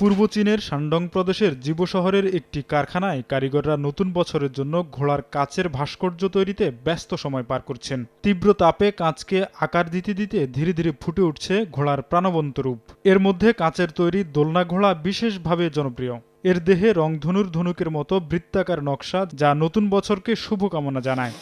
পূর্ব চীনের শানডং প্রদেশের জিবো শহরের একটি কারখানায় কারিগররা নতুন বছরের জন্য ঘোড়ার কাচের ভাস্কর্য তৈরিতে ব্যস্ত সময় পার করছেন। তীব্র তাপে কাঁচকে আকার দিতে দিতে ধীরে ধীরে ফুটে উঠছে ঘোড়ার প্রাণবন্ত রূপ। এর মধ্যে কাচের তৈরি দোলনা ঘোড়া বিশেষভাবে জনপ্রিয়। এর দেহে রংধনুর ধনুকের মতো বৃত্তাকার নকশা, যা নতুন বছরকে শুভকামনা জানায়।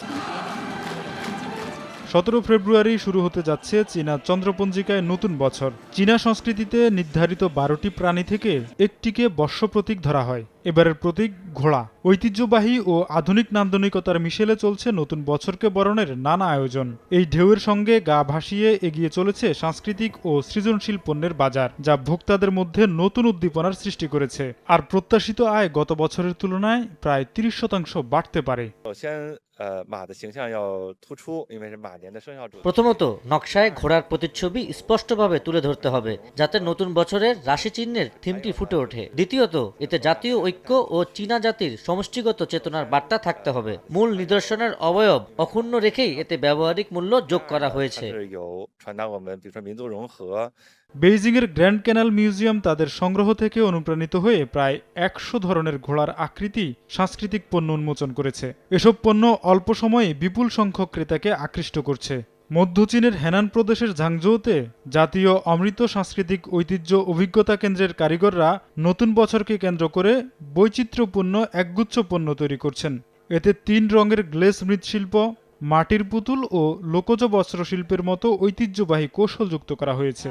17 ফেব্রুয়ারি শুরু হতে যাচ্ছে চীনা চন্দ্রপঞ্জিকায় নতুন বছর। চীনা সংস্কৃতিতে নির্ধারিত 12টি প্রাণী থেকে একটিকে বর্ষ প্রতীক ধরা হয়। এবারের প্রতীক ঘোড়া। ঐতিহ্যবাহী ও আধুনিক নান্দনিকতার মিশেলে চলছে নতুন বছরকে বরণের নানা আয়োজন। এই ঢেউয়ের সঙ্গে গা ভাসিয়ে এগিয়ে চলেছে সাংস্কৃতিক ও সৃজনশীল পণ্যের বাজার, যা ভোক্তাদের মধ্যে নতুন উদ্দীপনার সৃষ্টি করেছে। আর প্রত্যাশিত আয় গত বছরের তুলনায় প্রায় 30% বাড়তে পারে। প্রথমত, নকশায় ঘোড়ার প্রতিচ্ছবি স্পষ্টভাবে তুলে ধরতে হবে, যাতে নতুন বছরের রাশিচিহ্নের থিমটি ফুটে ওঠে। দ্বিতীয়ত, এতে জাতীয় ঐক্য ও চীনা জাতির সমষ্টিগত চেতনার বার্তা থাকতে হবে। মূল নিদর্শনের অবয়ব অক্ষুণ্ণ রেখেই এতে ব্যবহারিক মূল্য যোগ করা হয়েছে। বেইজিংয়ের গ্র্যান্ড ক্যানাল মিউজিয়াম তাদের সংগ্রহ থেকে অনুপ্রাণিত হয়ে প্রায় 100 ধরনের ঘোড়ার আকৃতি সাংস্কৃতিক পণ্য উন্মোচন করেছে। এসব পণ্য অল্প সময়ে বিপুল সংখ্যক ক্রেতাকে আকৃষ্ট করছে। মধ্য চীনের হেনান প্রদেশের ঝাংজৌতে জাতীয় অমৃত সাংস্কৃতিক ঐতিহ্য অভিজ্ঞতা কেন্দ্রের কারিগররা নতুন বছরকে কেন্দ্র করে বৈচিত্র্যপূর্ণ একগুচ্ছ পণ্য তৈরি করছেন। এতে 3 রঙের গ্লেস মৃৎশিল্প, মাটির পুতুল ও লোকজ বস্ত্রশিল্পের মতো ঐতিহ্যবাহী কৌশল যুক্ত করা হয়েছে।